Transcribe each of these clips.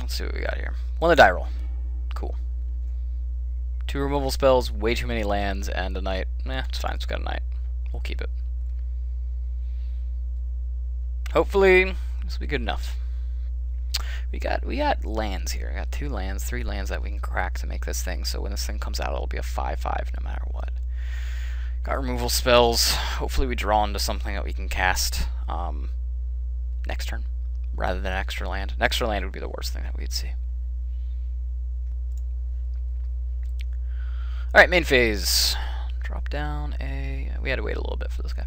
Let's see what we got here. One of the die roll. Cool. 2 removal spells, way too many lands, and a knight. It's fine. It's got a knight. We'll keep it. Hopefully, this will be good enough. We got lands here. We got 2 lands, 3 lands that we can crack to make this thing. So when this thing comes out, it'll be a 5/5 no matter what. Got removal spells. Hopefully, we draw into something that we can cast next turn, rather than extra land. An extra land would be the worst thing that we'd see. Alright, main phase. Drop down a... We had to wait a little bit for this guy.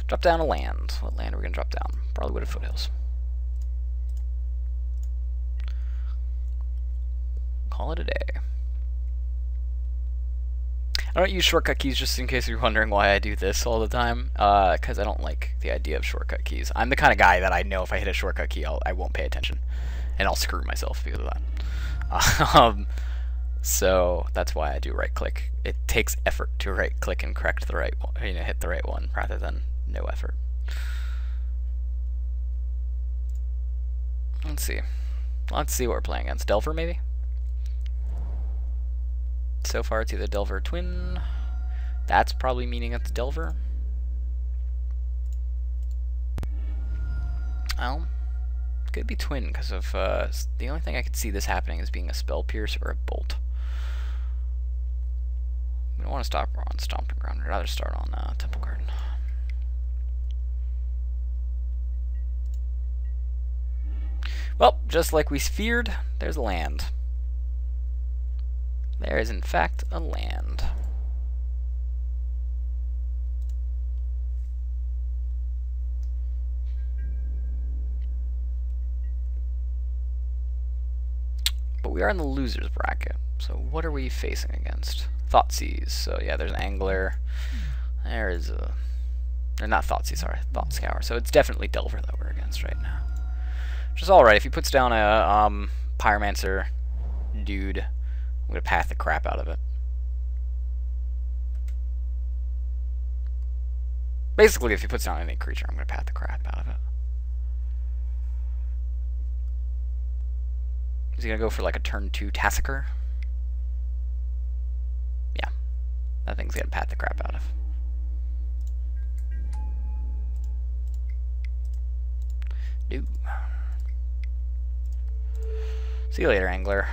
Drop down a land. What land are we going to drop down? Probably Wooded Foothills. Call it a day. I don't use shortcut keys, just in case you're wondering why I do this all the time, because I don't like the idea of shortcut keys. I'm the kind of guy that I know if I hit a shortcut key, I won't pay attention, and I'll screw myself because of that. So that's why I do right click. It takes effort to right click and correct the right one, hit the right one, rather than no effort. Let's see what we're playing against. Delver, maybe? So far it's either Delver or Twin. That's probably meaning it's Delver. Well, could be Twin because of the only thing I could see this happening is being a Spell Pierce or a Bolt. We don't want to stop on Stomping Ground. I'd rather start on Temple Garden. Well, just like we feared, there's a land. There is, in fact, a land. But we are in the loser's bracket, so what are we facing against? Thoughtseize. So yeah, there's an Angler. There is a... Or not Thoughtseize, sorry. Thoughtscour. So it's definitely Delver that we're against right now. Which is alright. If he puts down a Pyromancer dude, I'm going to path the crap out of it. Basically, if he puts down any creature, I'm going to path the crap out of it. Is he going to go for like a turn 2 Tassiker? Yeah. That thing's going to path the crap out of. Do. See you later, Angler.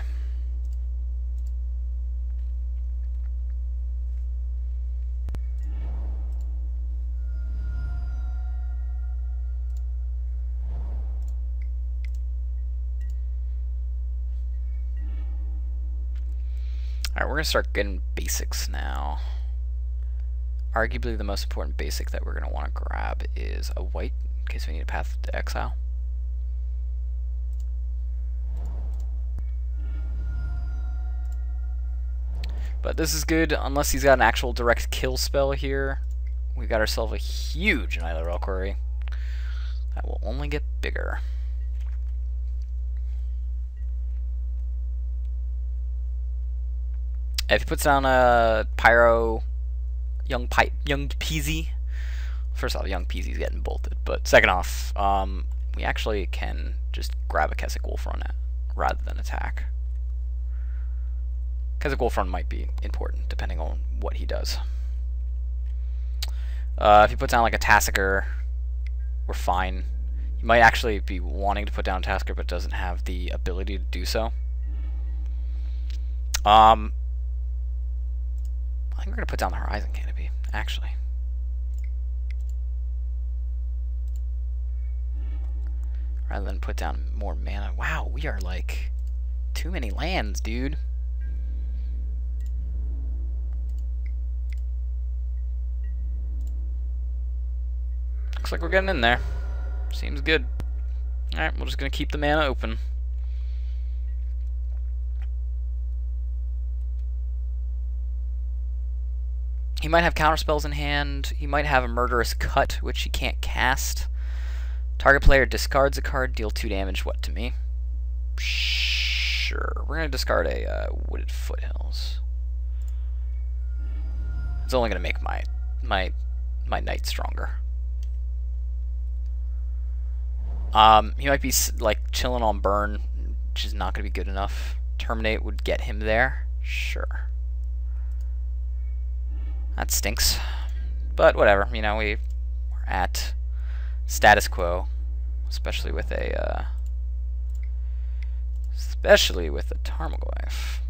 Alright, we're going to start getting basics now. Arguably the most important basic that we're going to want to grab is a white, in case we need a path to exile. But this is good, unless he's got an actual direct kill spell here. We've got ourselves a huge Annihilator Reliquary. That will only get bigger. If he puts down a Pyro, young Peasy, first off, young Peasy's getting bolted, but second off, we actually can just grab a Keswick Wolf Run rather than attack. Keswick Wolf Run might be important depending on what he does. If he puts down like a Tassiker, we're fine. He might actually be wanting to put down Tassiker, but doesn't have the ability to do so. I think we're going to put down the Horizon Canopy, actually. Rather than put down more mana. Wow, we are like too many lands, dude. Looks like we're getting in there. Seems good. Alright, we're just going to keep the mana open. He might have counterspells in hand. He might have a Murderous Cut, which he can't cast. Target player discards a card, deal 2 damage. What to me? Sure. We're going to discard a Wooded Foothills. It's only going to make my knight stronger. He might be like chilling on burn, which is not going to be good enough. Terminate would get him there. Sure. That stinks. But whatever, you know, we're at status quo, especially with a Tarmogoyf.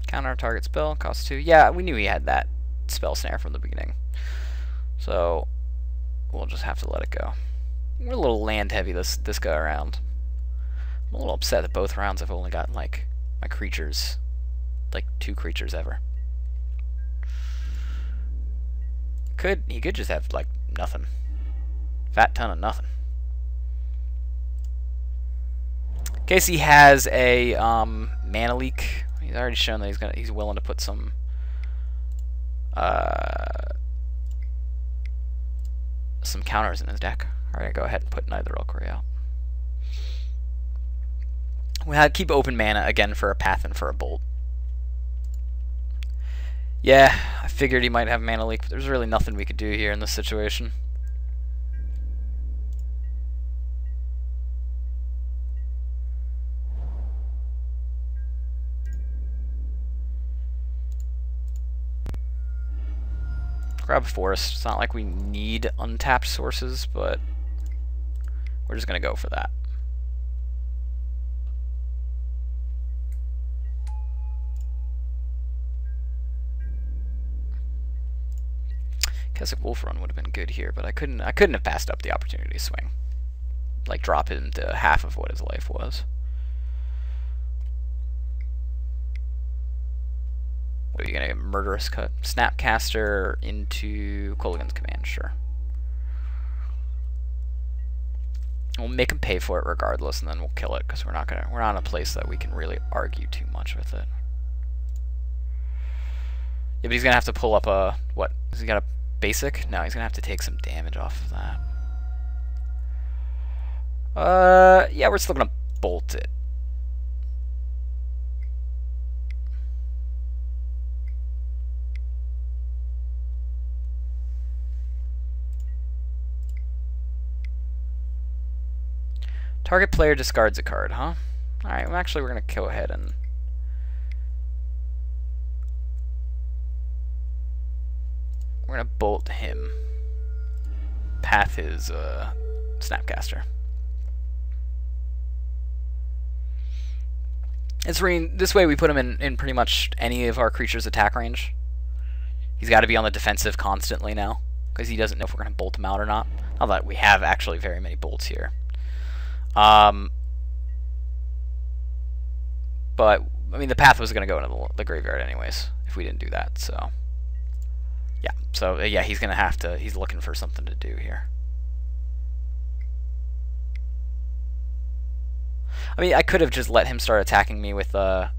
Counter target spell, cost 2. Yeah, we knew he had that spell snare from the beginning. So we'll just have to let it go. We're a little land heavy this go around. I'm a little upset that both rounds I've only gotten like my creatures, like 2 creatures ever. He could just have like nothing. Fat ton of nothing. In case he has a mana leak. He's already shown that he's willing to put some counters in his deck. Alright, go ahead and put Neither Elcori out. We had to keep open mana again for a Path and for a Bolt. Yeah, I figured he might have mana leak, but there's really nothing we could do here in this situation. Grab Forest. It's not like we need untapped sources, but we're just going to go for that. Keswick Wolf Run would have been good here, but I couldn't have passed up the opportunity to swing. Like drop it into half of what his life was. What are you gonna get? Murderous Cut? Snapcaster into Kolaghan's Command, sure. We'll make him pay for it regardless, and then we'll kill it because we're not in a place that we can really argue too much with it. Yeah, but he's gonna have to pull up a what? Has he got a basic? No, he's gonna have to take some damage off of that. Yeah, we're still gonna bolt it. Target player discards a card, huh? Alright, well, actually we're going to go ahead and... we're going to bolt him. Path his Snapcaster. This way we put him in pretty much any of our creatures' attack range. He's got to be on the defensive constantly now, because he doesn't know if we're going to bolt him out or not. Not that we have actually very many bolts here. But I mean, the Path was going to go into the graveyard anyways if we didn't do that. So yeah, yeah, he's going to have to. He's looking for something to do here. I mean, I could have just let him start attacking me with that,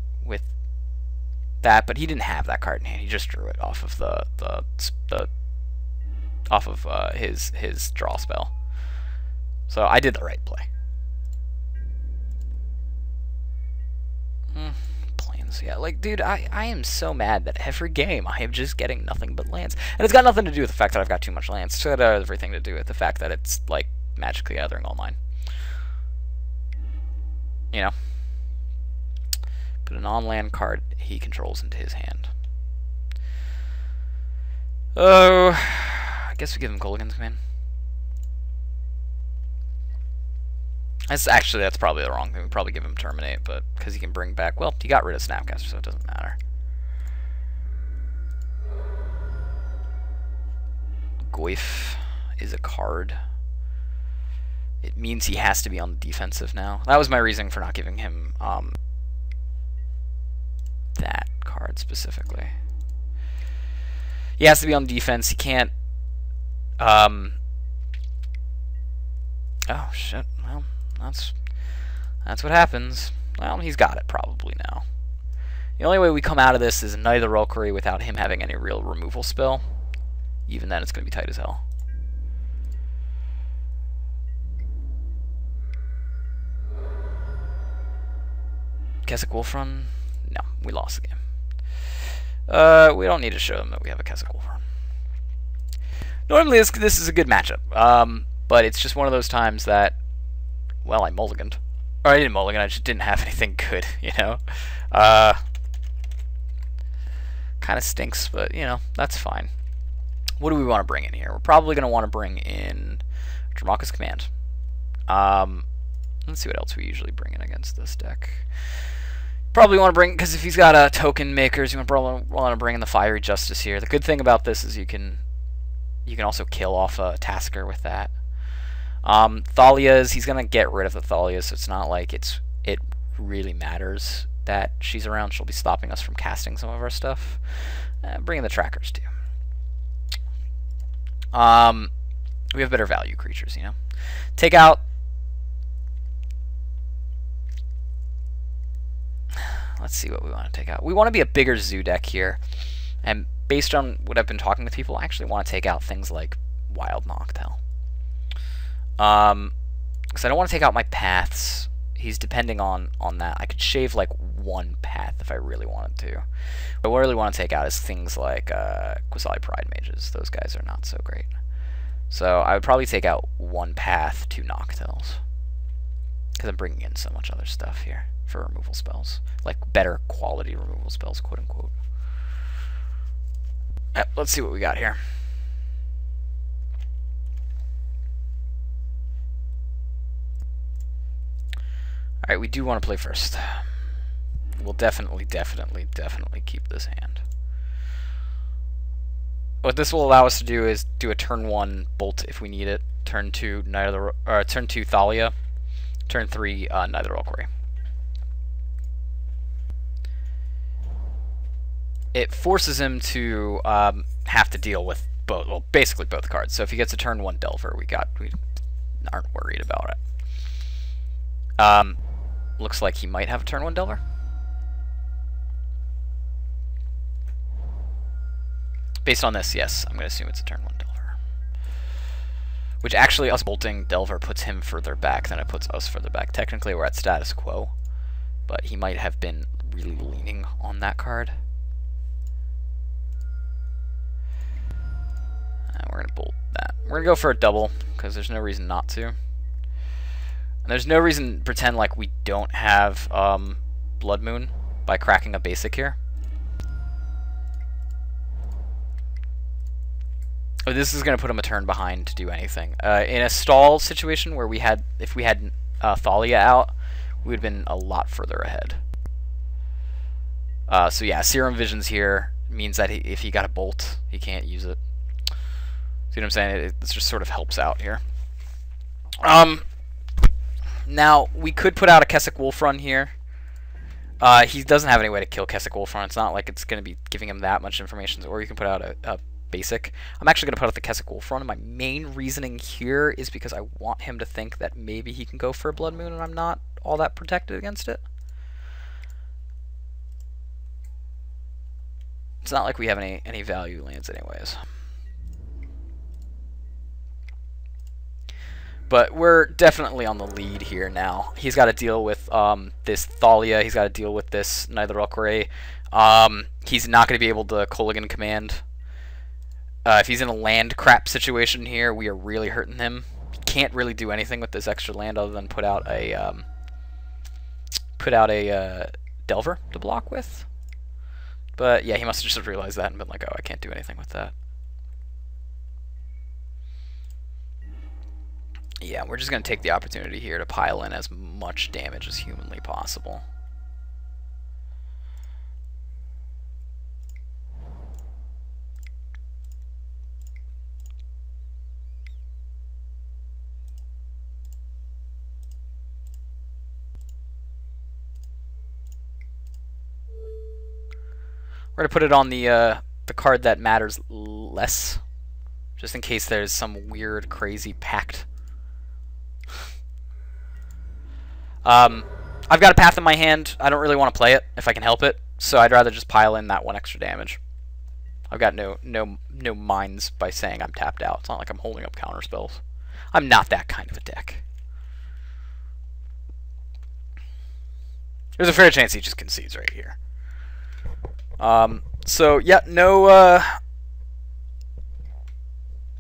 but he didn't have that card in hand. He just drew it off of his draw spell. So I did the right play. Plains, yeah. Like, dude, I am so mad that every game I am just getting nothing but lands. And it's got nothing to do with the fact that I've got too much lands. It's got everything to do with the fact that it's, like, magically gathering all mine. You know? Put an on-land card he controls into his hand. Oh, I guess we give him Kolaghan's Command. That's probably the wrong thing. We probably give him Terminate, but because he can bring back... well, he got rid of Snapcaster, so it doesn't matter. Goyf is a card. It means he has to be on the defensive now. That was my reasoning for not giving him that card specifically. He has to be on defense. He can't... oh, shit. Well... That's what happens. Well, he's got it probably now. The only way we come out of this is Neither Elcori without him having any real removal spell. Even then, it's going to be tight as hell. Keswick Wolf Run? No, we lost the game. We don't need to show them that we have a Keswick Wolf Run. Normally, this is a good matchup. But it's just one of those times that, well, I mulliganed. Or I didn't mulligan, I just didn't have anything good, you know? Kind of stinks, but, you know, that's fine. What do we want to bring in here? We're probably going to want to bring in Dramaca's Command. Let's see what else we usually bring in against this deck. Probably want to bring, because if he's got token makers, you probably want to bring in the Fiery Justice here. The good thing about this is you can also kill off a Tasker with that. Thalia's, he's going to get rid of the Thalia, so it's not like it really matters that she's around. She'll be stopping us from casting some of our stuff. Bring in the Trackers too. We have better value creatures, you know. Take out. Let's see what we want to take out. We want to be a bigger zoo deck here, and based on what I've been talking with people, I actually want to take out things like Wild Noctowl. Because I don't want to take out my paths. He's depending on that. I could shave like one path if I really wanted to. But what I really want to take out is things like Qasali Pride Mages. Those guys are not so great. So I would probably take out one path, 2 Noctowls. Because I'm bringing in so much other stuff here for removal spells. Like better quality removal spells, quote unquote. Let's see what we got here. Alright, we do want to play first. We'll definitely keep this hand. What this will allow us to do is do a turn 1 Bolt if we need it, turn 2 turn 2 Thalia, turn 3 Knight of the Royal Quarry. It forces him to have to deal with both, well, basically both cards. So if he gets a turn 1 Delver, we aren't worried about it. Looks like he might have a turn 1 Delver. Based on this, yes, I'm going to assume it's a turn 1 Delver. Which actually, us bolting Delver puts him further back than it puts us further back. Technically, we're at status quo, but he might have been really leaning on that card. We're going to bolt that. We're going to go for a double, because there's no reason not to. And there's no reason to pretend like we don't have Blood Moon by cracking a basic here. Oh, this is going to put him a turn behind to do anything. In a stall situation where if we had Thalia out, we would have been a lot further ahead. So yeah, Serum Visions here means that if he got a bolt, he can't use it. See what I'm saying? It just sort of helps out here. Now, we could put out a Keswick Wolfrun here. He doesn't have any way to kill Keswick Wolfrun. It's not like it's going to be giving him that much information. Or you can put out a basic. I'm actually going to put out the Keswick Wolfrun. And my main reasoning here is because I want him to think that maybe he can go for a Blood Moon and I'm not all that protected against it. It's not like we have any value lands anyways. But we're definitely on the lead here now. He's got to deal with this Thalia. He's got to deal with this Knight of the Royal Quarry. He's not going to be able to Kolaghan Command. If he's in a land crap situation here, we are really hurting him. He can't really do anything with this extra land other than put out a Delver to block with. But yeah, he must have just realized that and been like, oh, I can't do anything with that. Yeah, we're just going to take the opportunity here to pile in as much damage as humanly possible. We're going to put it on the card that matters less, just in case there's some weird, crazy pact. I've got a path in my hand. I don't really want to play it if I can help it, so I'd rather just pile in that 1 extra damage. I've got no minds by saying I'm tapped out. It's not like I'm holding up counter spells. I'm not that kind of a deck. There's a fair chance he just concedes right here. So yeah, no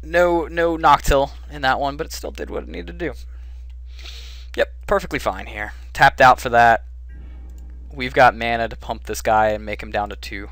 No Noctil in that one, but it still did what it needed to do. Yep, perfectly fine here. Tapped out for that. We've got mana to pump this guy and make him down to 2.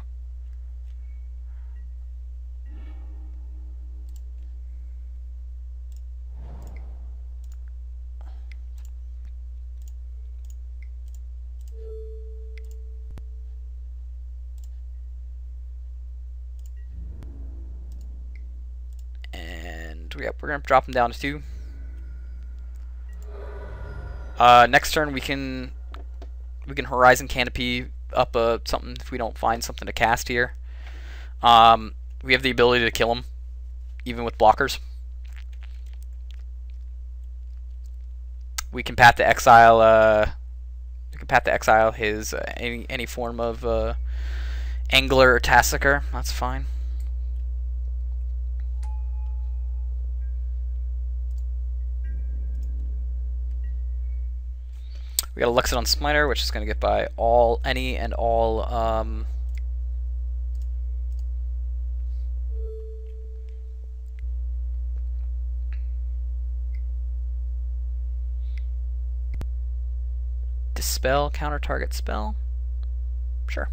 And yep, we're gonna drop him down to 2. Next turn we can Horizon Canopy up something if we don't find something to cast here. We have the ability to kill him, even with blockers. We can Path to Exile. We can Path to Exile his any form of Angler or Tassiker. That's fine. We got a Luxodon Smiter, which is going to get by any and all Dispel, counter target spell. Sure.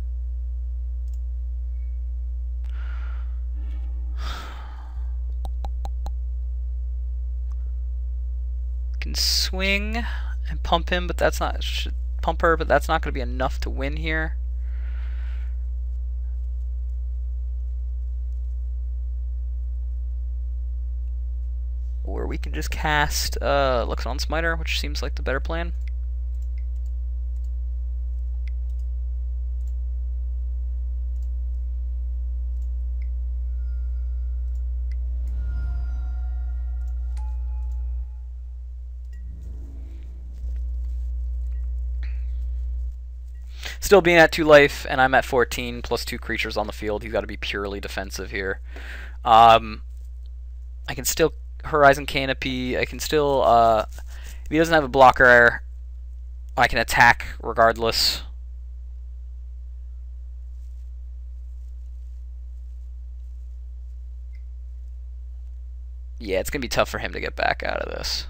Can swing and pump him, but that's not pump her, but that's not going to be enough to win here. Or we can just cast Luxodon Smiter, which seems like the better plan. Still being at 2 life, and I'm at 14, plus 2 creatures on the field. He's got to be purely defensive here. I can still Horizon Canopy. I can still, if he doesn't have a blocker, I can attack regardless. Yeah, it's going to be tough for him to get back out of this.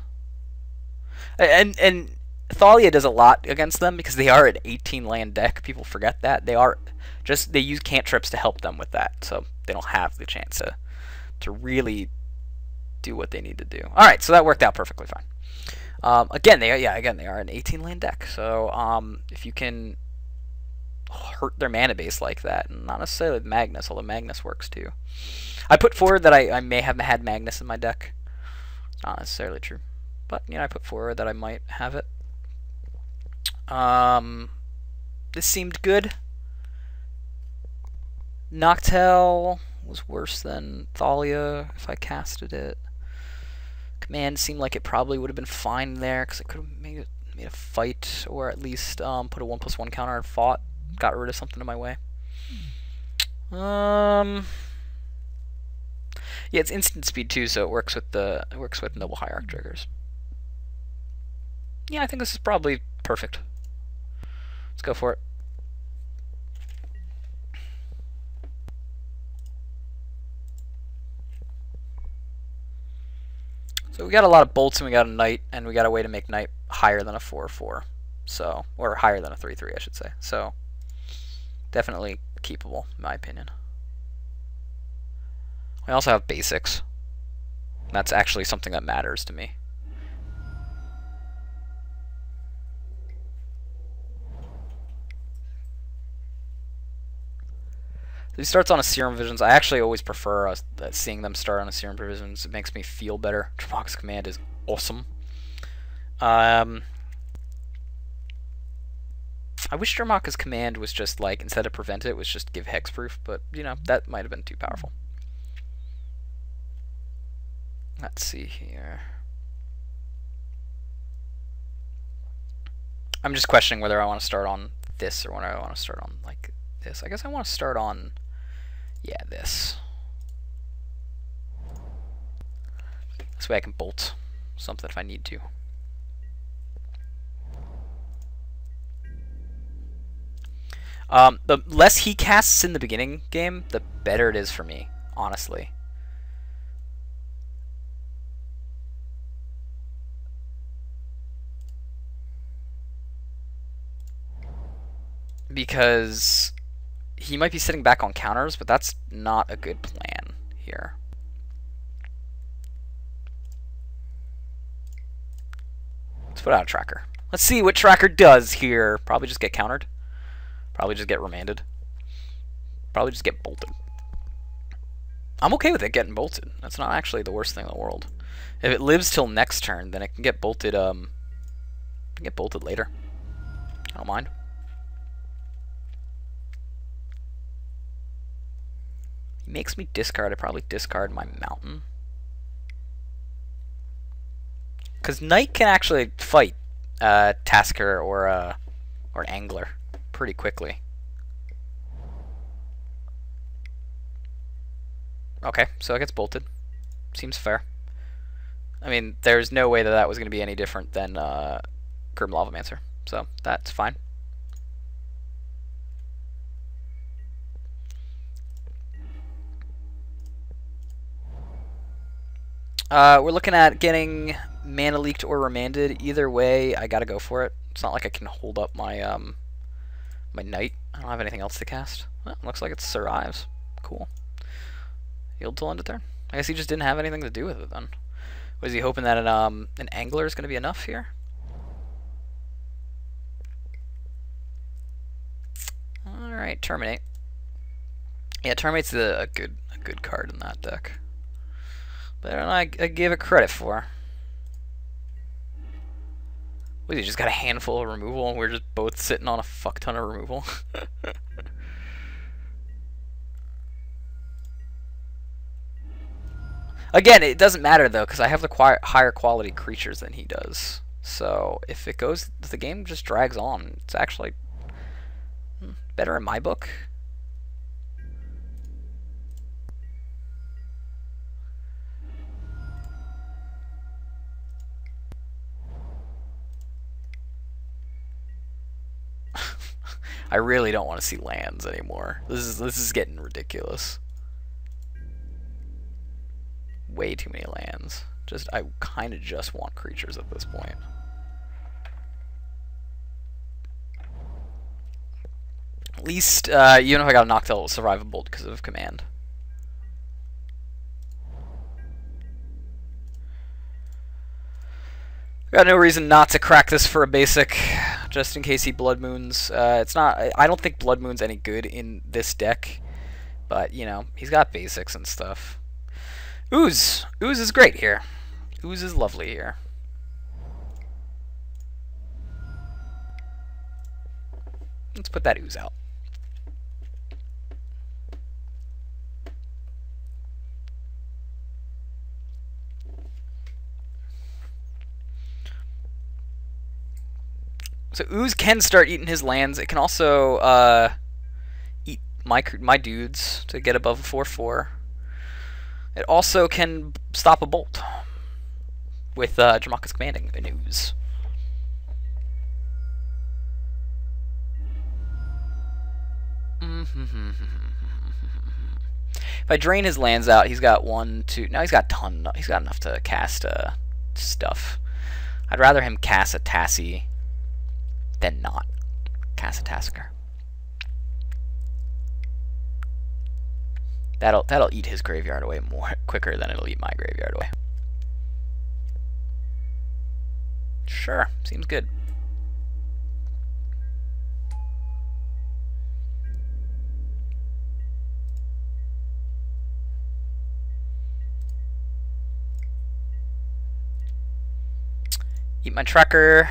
And Thalia does a lot against them because they are an 18 land deck. People forget that. They use cantrips to help them with that, so they don't have the chance to really do what they need to do. All right, so that worked out perfectly fine. Again, they are an 18 land deck. So if you can hurt their mana base like that, and not necessarily with Magnus, although Magnus works too. I put forward that I may have had Magnus in my deck. It's not necessarily true, but I put forward that I might have it. This seemed good. Noctel was worse than Thalia if I casted it. Command seemed like it probably would have been fine there because I could have made a fight, or at least put a 1/1 counter and fought, got rid of something in my way. Yeah, it's instant speed too, so it works with Noble Hierarch triggers. Yeah, I think this is probably perfect. Let's go for it. So we got a lot of bolts, and we got a knight, and we got a way to make knight higher than a 4/4. So, or higher than a 3/3, I should say. So, definitely keepable, in my opinion. I also have basics. That's actually something that matters to me. So he starts on a Serum Visions. I actually always prefer seeing them start on a Serum Visions. It makes me feel better. Tremaka's Command is awesome. I wish Tremaka's Command was just like, instead of prevent it, was just give hexproof, but that might have been too powerful. Let's see here. I'm just questioning whether I want to start on this or whether I want to start on like this. I guess I want to start on, yeah, this. This way I can bolt something if I need to. The less he casts in the beginning game, the better it is for me, honestly. because he might be sitting back on counters, but that's not a good plan here. Let's put out a tracker. Let's see what tracker does here. Probably just get countered. Probably just get remanded. Probably just get bolted. I'm okay with it getting bolted. That's not actually the worst thing in the world. If it lives till next turn, then it can get bolted. Later. I don't mind. He makes me discard. I probably discard my mountain. Because Knight can actually fight Tasker or an Angler pretty quickly. Okay, so it gets bolted. Seems fair. I mean, there's no way that that was going to be any different than Grim Lavamancer, so that's fine. We're looking at getting mana leaked or remanded. Either way, I gotta go for it. It's not like I can hold up my my Knight. I don't have anything else to cast. Well, looks like it survives. Cool. Yield till end of turn. I guess he just didn't have anything to do with it then. Was he hoping that an Angler is going to be enough here? All right, Terminate. Yeah, Terminate's a good card in that deck. Better than I give it credit for. Wait, he just got a handful of removal and we're just both sitting on a fuck ton of removal? Again, it doesn't matter though, because I have the higher quality creatures than he does. So if the game just drags on. It's actually better in my book. I really don't want to see lands anymore. This is getting ridiculous. Way too many lands. I kind of just want creatures at this point. At least, even if I got a Noctowl, it'll survive a bolt because of command. Got no reason not to crack this for a basic, just in case he Blood Moons. It's not. I don't think Blood Moon's any good in this deck, but you know he's got basics and stuff. Ooze is great here. Ooze is lovely here. Let's put that Ooze out. So Ooze can start eating his lands. It can also eat my dudes to get above a 4/4. It also can stop a bolt with Jamaka's commanding an Ooze. If I drain his lands out, he's got 1, 2. Now he's got he's got enough to cast stuff. I'd rather him cast a Tassie than not cast a Tasker. That'll eat his graveyard away quicker than it'll eat my graveyard away. Sure, seems good. Eat my tracker.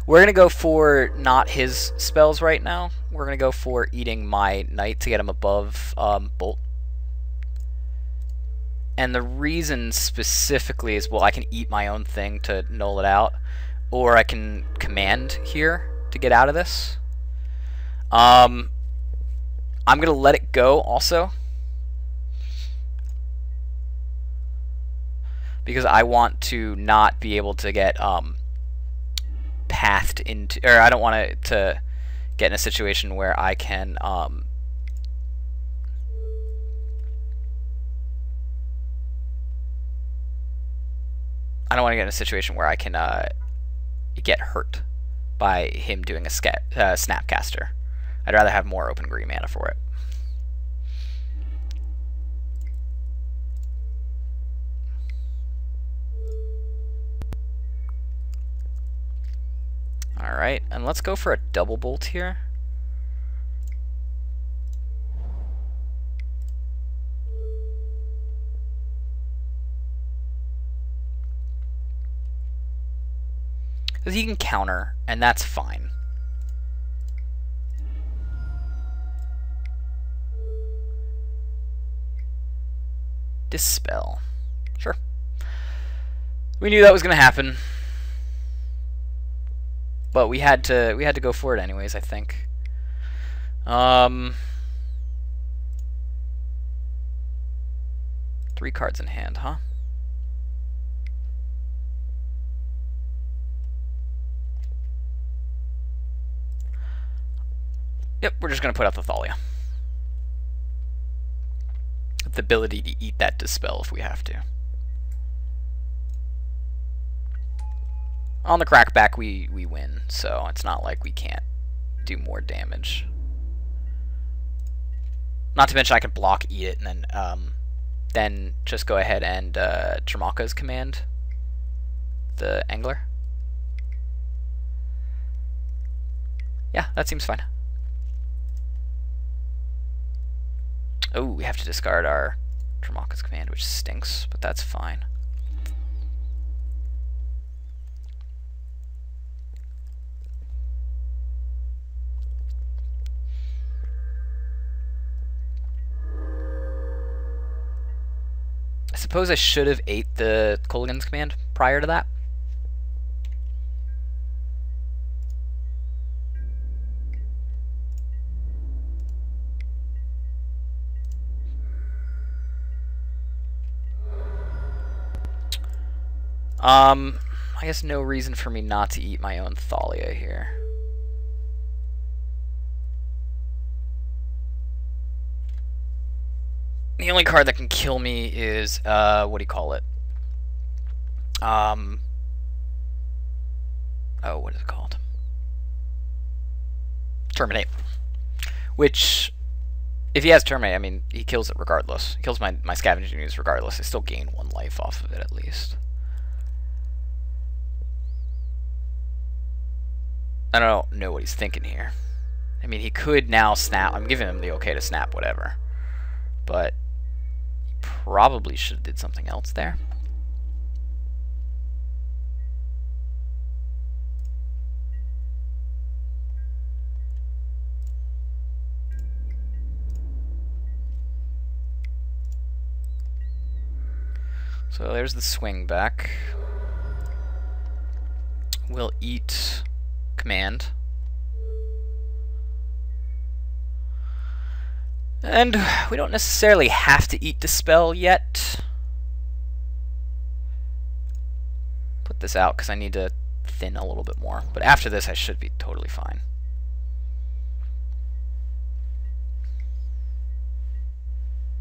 We're going to go for not his spells right now. We're going to go for eating my Knight to get him above Bolt. And the reason specifically is, well, I can eat my own thing to null it out, or I can command here to get out of this. I'm going to let it go also, because I want to not be able to get pathed into, or I don't want it to get in a situation where I can I don't want to get in a situation where I can get hurt by him doing a Snapcaster. I'd rather have more open green mana for it. Alright, and let's go for a double bolt here. Because he can counter, and that's fine. Dispel. Sure. We knew that was going to happen. But we had to go for it anyways, I think. 3 cards in hand, huh? Yep, we're just going to put out the Thalia. The ability to eat that Dispel if we have to. On the crackback, we win, so it's not like we can't do more damage. Not to mention I can block, eat it, and then just go ahead and Tremaka's command the Angler. Yeah, that seems fine. Oh, we have to discard our Tremaka's command, which stinks, but that's fine. I suppose I should have ate the Kolaghan's command prior to that. I guess no reason for me not to eat my own Thalia here. The only card that can kill me is, what do you call it? Oh, what is it called? Terminate. Which, if he has Terminate, I mean, he kills it regardless. He kills my Scavenging Ooze regardless. I still gain 1 life off of it at least. I don't know what he's thinking here. I mean, he could now snap. I'm giving him the okay to snap whatever. But he probably should have did something else there. So there's the swing back. We'll eat command. And we don't necessarily have to eat Dispel yet. Put this out because I need to thin a little bit more. But after this I should be totally fine.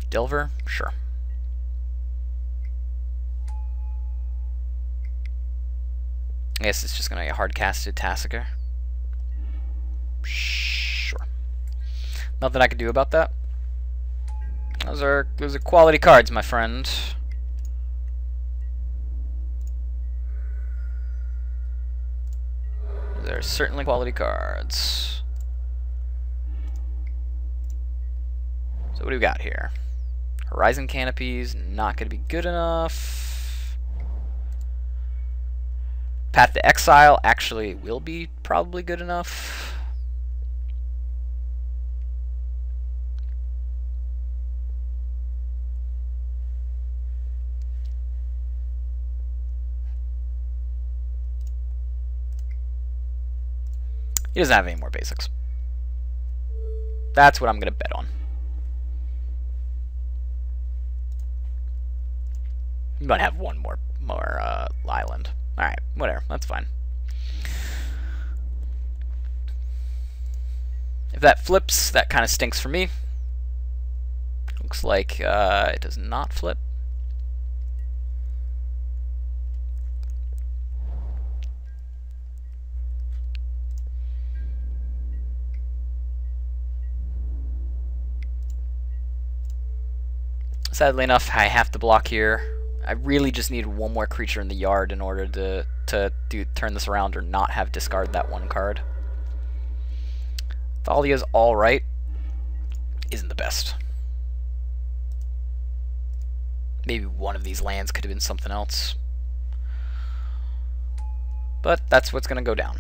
Delver? Sure. I guess it's just going to be a hard-casted Tasigur. Sure. Nothing I can do about that. Those are quality cards, my friend. They're certainly quality cards. So what do we got here? Horizon Canopies, not going to be good enough. Path to Exile actually will be probably good enough. He doesn't have any more basics. That's what I'm going to bet on. You might have one more island. Alright, whatever. That's fine. If that flips, that kind of stinks for me. Looks like it does not flip. Sadly enough, I have to block here. I really just needed one more creature in the yard in order to turn this around or not have discard that one card. Thalia's alright. Isn't the best. Maybe one of these lands could have been something else. But that's what's going to go down.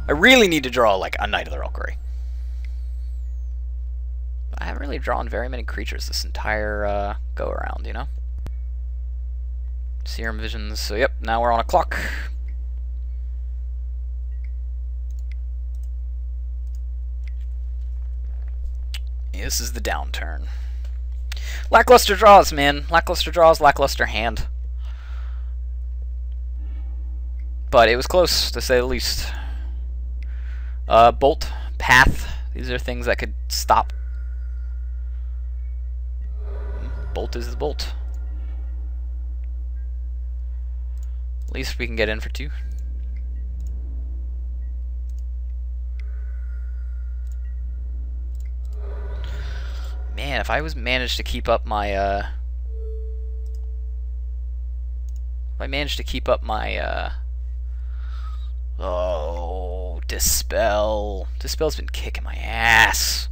I really need to draw like a Knight of the Reliquary. I haven't really drawn very many creatures this entire go-around, you know? Serum Visions, so yep, now we're on a clock. This is the downturn. Lackluster draws, man. Lackluster draws, lackluster hand. But it was close, to say the least. Bolt, Path, these are things that could stop. Bolt is the bolt. At least we can get in for 2. Man, if I was managed to keep up my oh, Dispel. Dispel's been kicking my ass.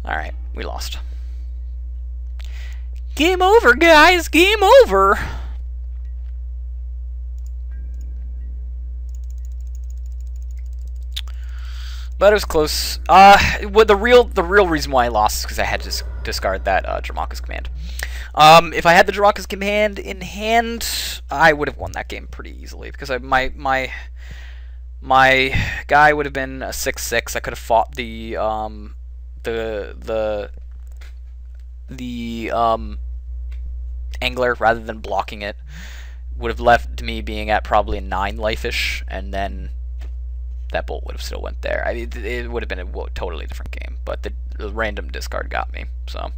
Alright, we lost. Game over, guys! Game over! But it was close. The real reason why I lost is because I had to discard that Dramaca's Command. If I had the Dramaca's Command in hand, I would have won that game pretty easily because my guy would have been a 6/6. I could have fought the Angler rather than blocking it. Would have left me being at probably a 9 life-ish, and then that bolt would have still went there. I mean, it would have been a totally different game, but the random discard got me. So,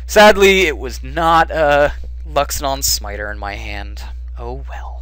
sadly, it was not a Luxodon Smiter in my hand. Oh well.